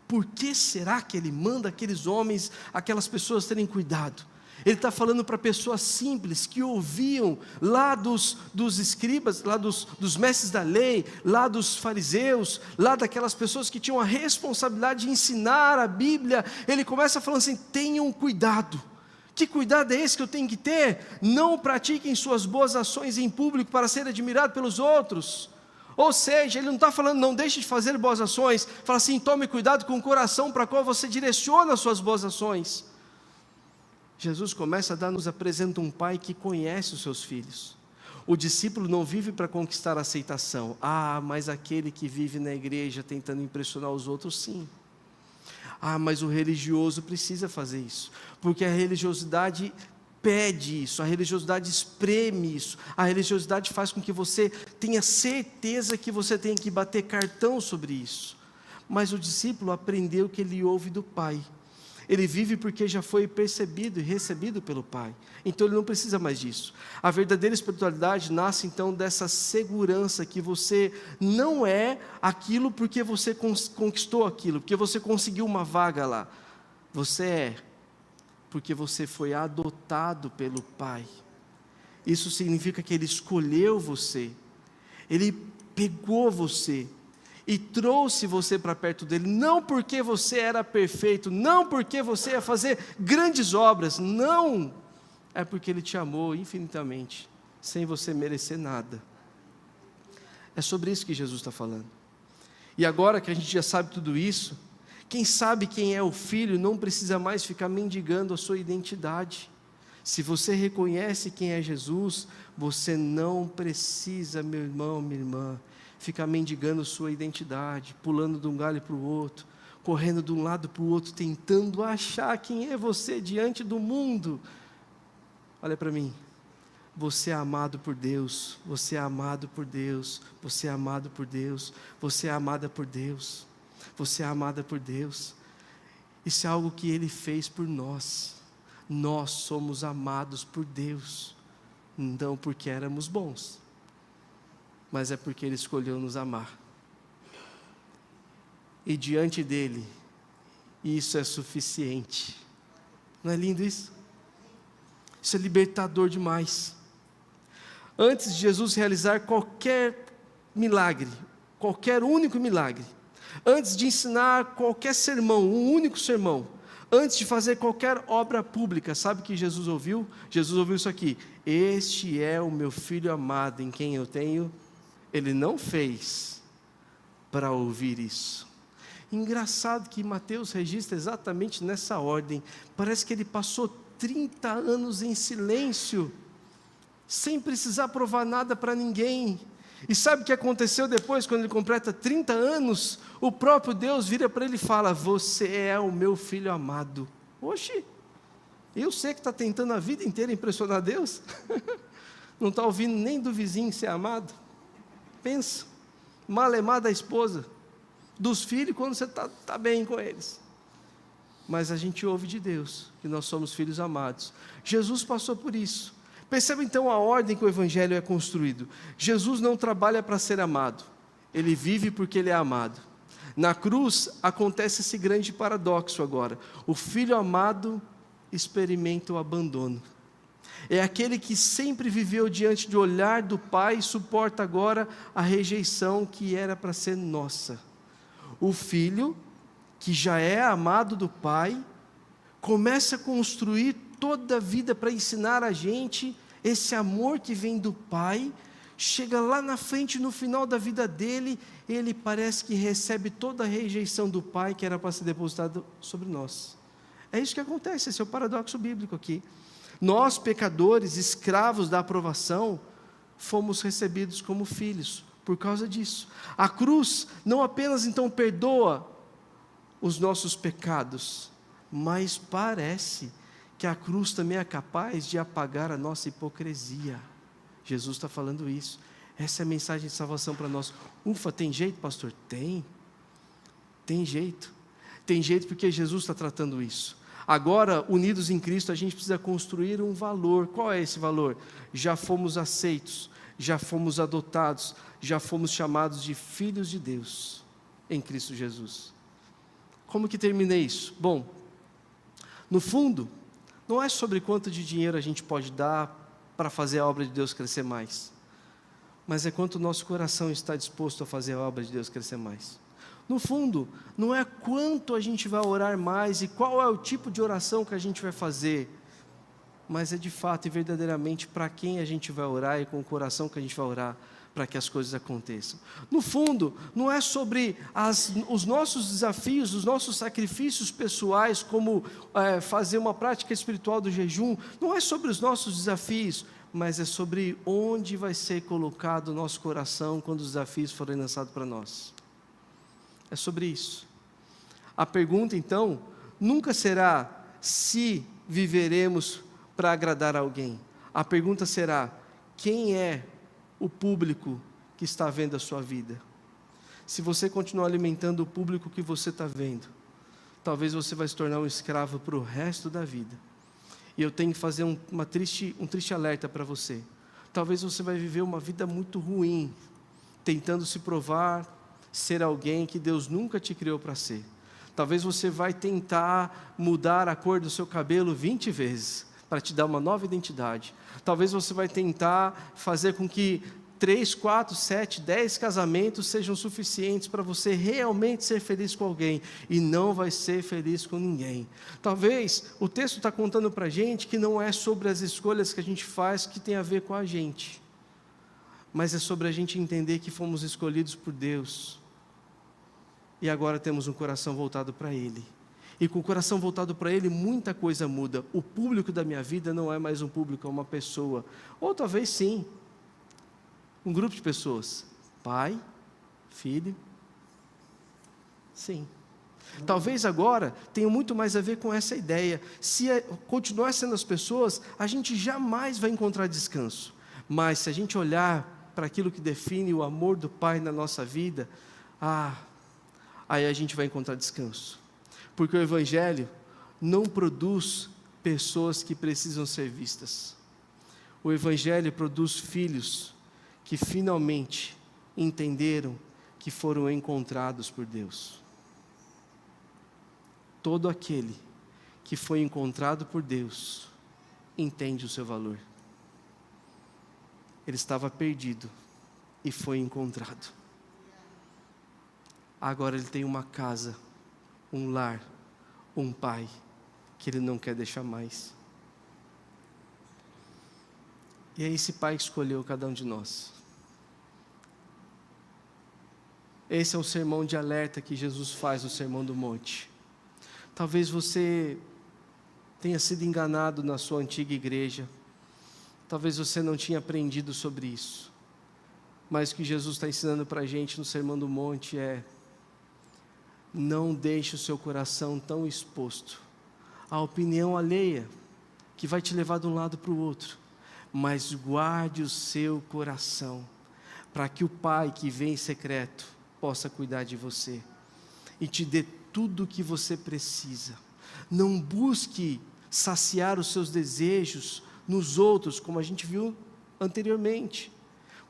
Por que será que ele manda aqueles homens, aquelas pessoas terem cuidado? Ele está falando para pessoas simples que ouviam lá dos escribas, lá dos mestres da lei, lá dos fariseus, lá daquelas pessoas que tinham a responsabilidade de ensinar a Bíblia. Ele começa falando assim: tenham cuidado. Que cuidado é esse que eu tenho que ter? Não pratiquem suas boas ações em público para ser admirado pelos outros. Ou seja, ele não está falando não deixe de fazer boas ações, fala assim: tome cuidado com o coração para qual você direciona as suas boas ações. Jesus começa nos apresenta um pai que conhece os seus filhos. O discípulo não vive para conquistar a aceitação. Mas aquele que vive na igreja tentando impressionar os outros, sim. Mas o religioso precisa fazer isso, porque a religiosidade pede isso, a religiosidade espreme isso, a religiosidade faz com que você tenha certeza que você tem que bater cartão sobre isso. Mas o discípulo aprendeu que ele ouve do Pai. Ele vive porque já foi percebido e recebido pelo Pai. Então ele não precisa mais disso. A verdadeira espiritualidade nasce então dessa segurança que você não é aquilo porque você conquistou aquilo, porque você conseguiu uma vaga lá. Você é porque você foi adotado pelo Pai. Isso significa que Ele escolheu você. Ele pegou você e trouxe você para perto dele, não porque você era perfeito, não porque você ia fazer grandes obras, não, é porque Ele te amou infinitamente, sem você merecer nada. É sobre isso que Jesus está falando. E agora que a gente já sabe tudo isso, quem sabe quem é o Filho não precisa mais ficar mendigando a sua identidade. Se você reconhece quem é Jesus, você não precisa, meu irmão, minha irmã, ficar mendigando sua identidade, pulando de um galho para o outro, correndo de um lado para o outro, tentando achar quem é você diante do mundo. Olha para mim, você é amado por Deus, você é amado por Deus, você é amado por Deus, você é amada por Deus, você é amada por Deus. Isso é algo que Ele fez por nós. Nós somos amados por Deus, não porque éramos bons, mas é porque Ele escolheu nos amar. E diante dEle, isso é suficiente. Não é lindo isso? Isso é libertador demais. Antes de Jesus realizar qualquer milagre, qualquer único milagre, antes de ensinar qualquer sermão, um único sermão, antes de fazer qualquer obra pública, sabe o que Jesus ouviu? Jesus ouviu isso aqui: este é o meu filho amado, em quem eu tenho. Ele não fez para ouvir isso. Engraçado que Mateus registra exatamente nessa ordem. Parece que ele passou 30 anos em silêncio, sem precisar provar nada para ninguém. E sabe o que aconteceu depois, quando ele completa 30 anos? O próprio Deus vira para ele e fala: você é o meu filho amado. Oxe, eu sei que está tentando a vida inteira impressionar Deus, não está ouvindo nem do vizinho ser amado. Pensa, malemar da esposa, dos filhos quando você está bem com eles. Mas a gente ouve de Deus, que nós somos filhos amados. Jesus passou por isso. Perceba então a ordem que o Evangelho é construído. Jesus não trabalha para ser amado, Ele vive porque Ele é amado. Na cruz acontece esse grande paradoxo agora. O filho amado experimenta o abandono. É aquele que sempre viveu diante do olhar do Pai, suporta agora a rejeição que era para ser nossa. O filho, que já é amado do Pai, começa a construir toda a vida para ensinar a gente esse amor que vem do Pai, chega lá na frente, no final da vida dele, ele parece que recebe toda a rejeição do Pai que era para ser depositado sobre nós. É isso que acontece, esse é o paradoxo bíblico aqui. Nós, pecadores, escravos da aprovação, fomos recebidos como filhos, por causa disso. A cruz não apenas então perdoa os nossos pecados, mas parece que a cruz também é capaz de apagar a nossa hipocrisia. Jesus está falando isso. Essa é a mensagem de salvação para nós. Ufa, tem jeito, pastor? Tem jeito. Tem jeito porque Jesus está tratando isso. Agora, unidos em Cristo, a gente precisa construir um valor. Qual é esse valor? Já fomos aceitos, já fomos adotados, já fomos chamados de filhos de Deus em Cristo Jesus. Como que termina isso? Bom, no fundo, não é sobre quanto de dinheiro a gente pode dar para fazer a obra de Deus crescer mais, mas é quanto o nosso coração está disposto a fazer a obra de Deus crescer mais. No fundo, não é quanto a gente vai orar mais e qual é o tipo de oração que a gente vai fazer, mas é de fato e verdadeiramente para quem a gente vai orar e com o coração que a gente vai orar para que as coisas aconteçam. No fundo, não é sobre os nossos desafios, os nossos sacrifícios pessoais, como fazer uma prática espiritual do jejum, não é sobre os nossos desafios, mas é sobre onde vai ser colocado o nosso coração quando os desafios forem lançados para nós. É sobre isso. A pergunta então, nunca será se viveremos para agradar alguém. A pergunta será, quem é o público que está vendo a sua vida? Se você continuar alimentando o público que você está vendo, talvez você vai se tornar um escravo para o resto da vida. E eu tenho que fazer um triste alerta para você. Talvez você vai viver uma vida muito ruim, tentando se provar ser alguém que Deus nunca te criou para ser. Talvez você vai tentar mudar a cor do seu cabelo 20 vezes, para te dar uma nova identidade. Talvez você vai tentar fazer com que 3, 4, 7, 10 casamentos sejam suficientes para você realmente ser feliz com alguém, e não vai ser feliz com ninguém. Talvez o texto está contando para a gente que não é sobre as escolhas que a gente faz que tem a ver com a gente, mas é sobre a gente entender que fomos escolhidos por Deus, e agora temos um coração voltado para Ele. E com o coração voltado para Ele, muita coisa muda. O público da minha vida não é mais um público, é uma pessoa. Ou talvez sim, um grupo de pessoas. Pai, filho. Sim. Talvez agora tenha muito mais a ver com essa ideia. Se continuar sendo as pessoas, a gente jamais vai encontrar descanso. Mas se a gente olhar para aquilo que define o amor do Pai na nossa vida, aí a gente vai encontrar descanso. Porque o Evangelho não produz pessoas que precisam ser vistas. O Evangelho produz filhos que finalmente entenderam que foram encontrados por Deus. Todo aquele que foi encontrado por Deus entende o seu valor. Ele estava perdido e foi encontrado. Agora ele tem uma casa, um lar, um pai, que ele não quer deixar mais. E é esse pai que escolheu cada um de nós. Esse é o sermão de alerta que Jesus faz no Sermão do Monte. Talvez você tenha sido enganado na sua antiga igreja, talvez você não tinha aprendido sobre isso, mas o que Jesus está ensinando para a gente no Sermão do Monte é: não deixe o seu coração tão exposto à opinião alheia, que vai te levar de um lado para o outro, mas guarde o seu coração, para que o Pai que vem em secreto possa cuidar de você, e te dê tudo o que você precisa. Não busque saciar os seus desejos nos outros, como a gente viu anteriormente.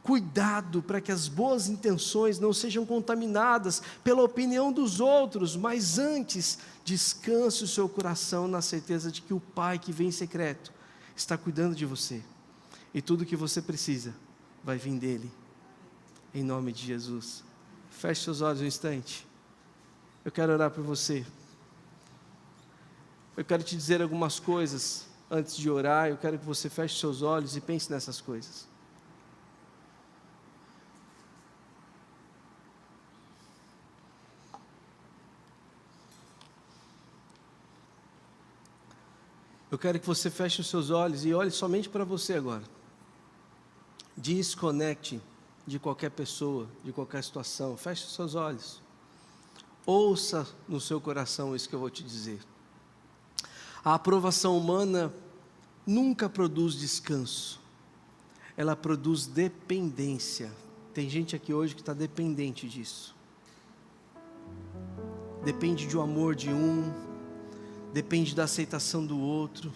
Cuidado para que as boas intenções não sejam contaminadas pela opinião dos outros, mas antes, descanse o seu coração na certeza de que o Pai que vem em secreto está cuidando de você, e tudo o que você precisa vai vir dEle, em nome de Jesus. Feche seus olhos um instante, eu quero orar por você. Eu quero te dizer algumas coisas antes de orar, eu quero que você feche seus olhos e pense nessas coisas. Eu quero que você feche os seus olhos e olhe somente para você agora. Desconecte de qualquer pessoa, de qualquer situação. Feche os seus olhos. Ouça no seu coração isso que eu vou te dizer. A aprovação humana nunca produz descanso. Ela produz dependência. Tem gente aqui hoje que está dependente disso. Depende do amor de um, depende da aceitação do outro.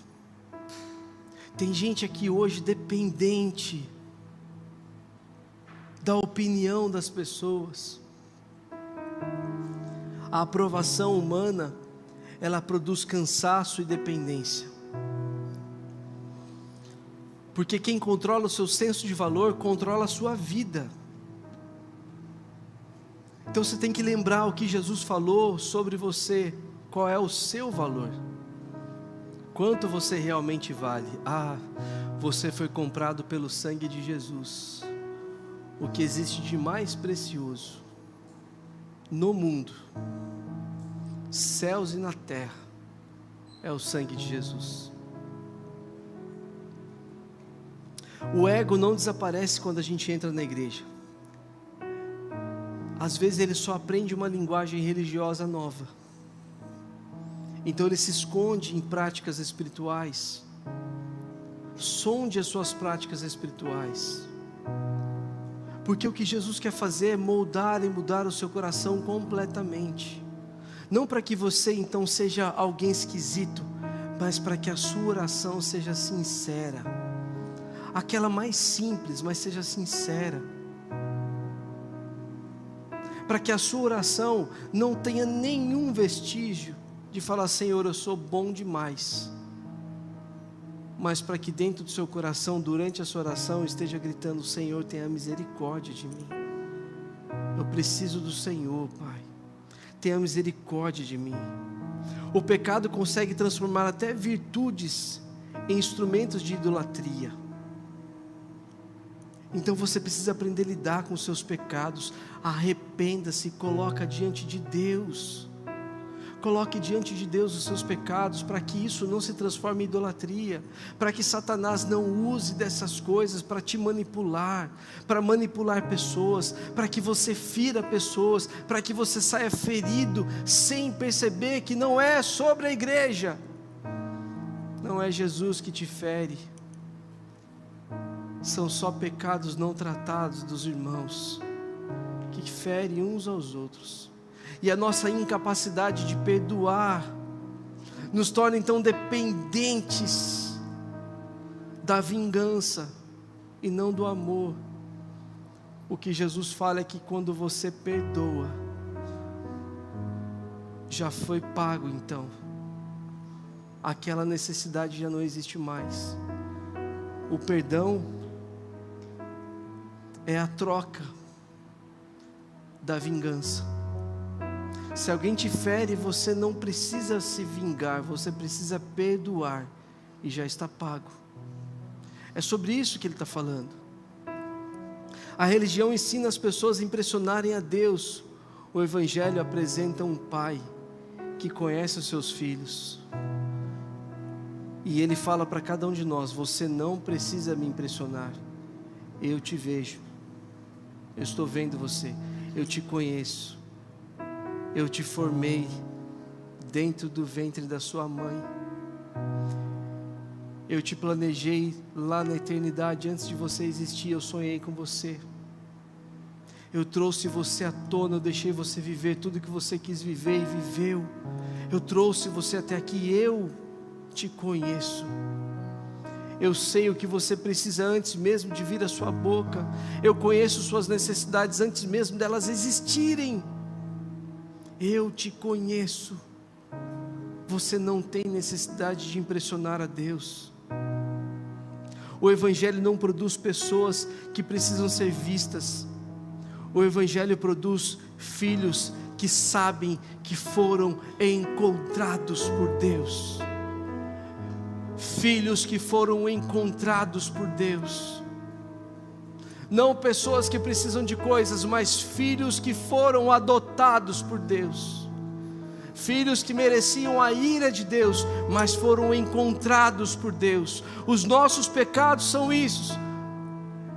Tem gente aqui hoje dependente da opinião das pessoas. A aprovação humana, ela produz cansaço e dependência. Porque quem controla o seu senso de valor, controla a sua vida. Então você tem que lembrar o que Jesus falou sobre você. Qual é o seu valor? Quanto você realmente vale? Você foi comprado pelo sangue de Jesus. O que existe de mais precioso no mundo, céus e na terra, é o sangue de Jesus. O ego não desaparece quando a gente entra na igreja. Às vezes ele só aprende uma linguagem religiosa nova. Então ele se esconde em práticas espirituais. Sonde as suas práticas espirituais. Porque o que Jesus quer fazer é moldar e mudar o seu coração completamente. Não para que você então seja alguém esquisito, mas para que a sua oração seja sincera. Aquela mais simples, mas seja sincera. Para que a sua oração não tenha nenhum vestígio de falar: Senhor, eu sou bom demais. Mas para que dentro do seu coração, durante a sua oração, esteja gritando: Senhor, tenha misericórdia de mim. Eu preciso do Senhor, Pai. Tenha misericórdia de mim. O pecado consegue transformar até virtudes em instrumentos de idolatria. Então você precisa aprender a lidar com os seus pecados. Arrependa-se, coloca diante de Deus. Coloque diante de Deus os seus pecados, para que isso não se transforme em idolatria, para que Satanás não use dessas coisas para te manipular, para manipular pessoas, para que você fira pessoas, para que você saia ferido, sem perceber que não é sobre a igreja, não é Jesus que te fere, são só pecados não tratados dos irmãos, que ferem uns aos outros. E a nossa incapacidade de perdoar nos torna então dependentes da vingança e não do amor. O que Jesus fala é que quando você perdoa, já foi pago então. Aquela necessidade já não existe mais. O perdão é a troca da vingança. Se alguém te fere, você não precisa se vingar, você precisa perdoar, e já está pago. É sobre isso que ele está falando. A religião ensina as pessoas a impressionarem a Deus. O Evangelho apresenta um pai que conhece os seus filhos. E ele fala para cada um de nós: você não precisa me impressionar. Eu te vejo. Eu estou vendo você. Eu te conheço. Eu te formei dentro do ventre da sua mãe. Eu te planejei lá na eternidade, antes de você existir, eu sonhei com você. Eu trouxe você à tona, eu deixei você viver tudo que você quis viver e viveu. Eu trouxe você até aqui, eu te conheço. Eu sei o que você precisa antes mesmo de vir à sua boca. Eu conheço suas necessidades antes mesmo delas existirem. Eu te conheço. Você não tem necessidade de impressionar a Deus. O Evangelho não produz pessoas que precisam ser vistas. O Evangelho produz filhos que sabem que foram encontrados por Deus. filhos que foram encontrados por Deus. Não pessoas que precisam de coisas, mas filhos que foram adotados por Deus. Filhos que mereciam a ira de Deus, mas foram encontrados por Deus. Os nossos pecados são isso.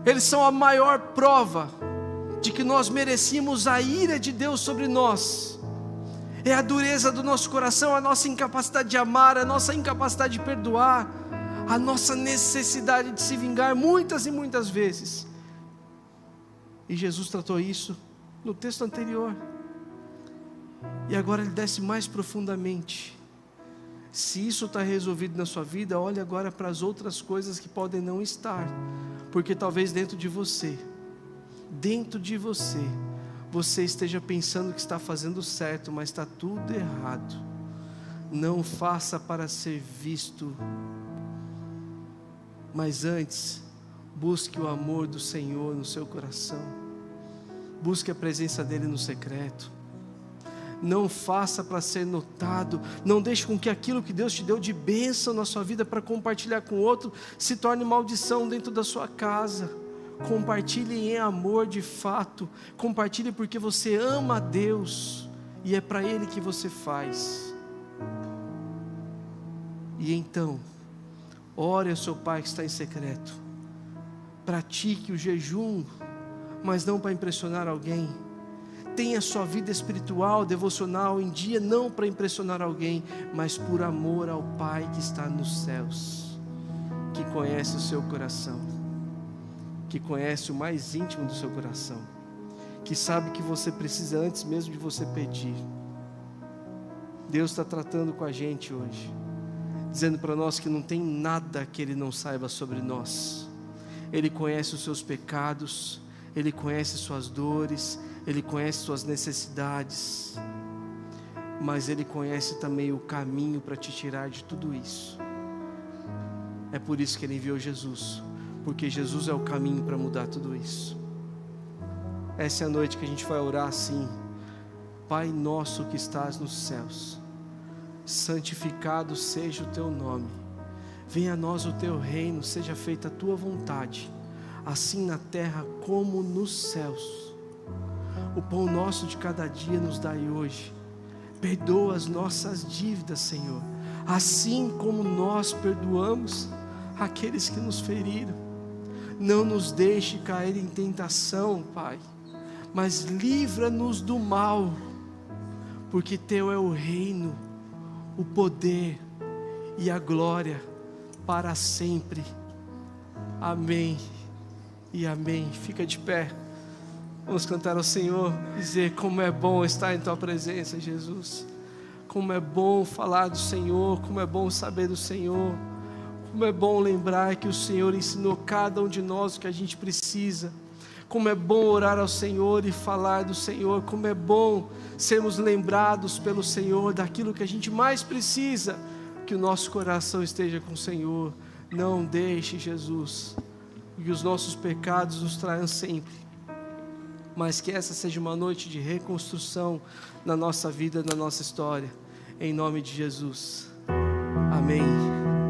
Eles são a maior prova de que nós merecíamos a ira de Deus sobre nós. É a dureza do nosso coração, a nossa incapacidade de amar, a nossa incapacidade de perdoar, a nossa necessidade de se vingar muitas e muitas vezes. E Jesus tratou isso no texto anterior. E agora ele desce mais profundamente. Se isso está resolvido na sua vida, olhe agora para as outras coisas que podem não estar. Porque talvez dentro de você, você esteja pensando que está fazendo certo, mas está tudo errado. Não faça para ser visto, mas antes, busque o amor do Senhor no seu coração. Busque a presença dEle no secreto. Não faça para ser notado. Não deixe com que aquilo que Deus te deu de bênção na sua vida para compartilhar com outro se torne maldição dentro da sua casa. Compartilhe em amor de fato. Compartilhe porque você ama a Deus e é para Ele que você faz. E então, ore ao seu Pai que está em secreto. Pratique o jejum, mas não para impressionar alguém. Tenha sua vida espiritual, devocional em dia, não para impressionar alguém, mas por amor ao Pai que está nos céus, que conhece o seu coração, que conhece o mais íntimo do seu coração, que sabe que você precisa antes mesmo de você pedir. Deus está tratando com a gente hoje, dizendo para nós que não tem nada que Ele não saiba sobre nós. Ele conhece os seus pecados, Ele conhece suas dores, Ele conhece suas necessidades, mas Ele conhece também o caminho para te tirar de tudo isso. É por isso que Ele enviou Jesus, porque Jesus é o caminho para mudar tudo isso. Essa é a noite que a gente vai orar assim: Pai nosso que estás nos céus, santificado seja o teu nome, venha a nós o teu reino, seja feita a tua vontade, assim na terra como nos céus. O pão nosso de cada dia nos dai hoje. Perdoa as nossas dívidas, Senhor, assim como nós perdoamos aqueles que nos feriram. Não nos deixe cair em tentação, Pai, mas livra-nos do mal, porque teu é o reino, o poder e a glória para sempre. Amém e amém. Fica de pé. Vamos cantar ao Senhor, dizer como é bom estar em tua presença, Jesus. Como é bom falar do Senhor, como é bom saber do Senhor. Como é bom lembrar que o Senhor ensinou cada um de nós o que a gente precisa. Como é bom orar ao Senhor e falar do Senhor. Como é bom sermos lembrados pelo Senhor daquilo que a gente mais precisa. Que o nosso coração esteja com o Senhor. Não deixe, Jesus, que os nossos pecados nos traiam sempre, mas que essa seja uma noite de reconstrução na nossa vida, na nossa história, em nome de Jesus. Amém.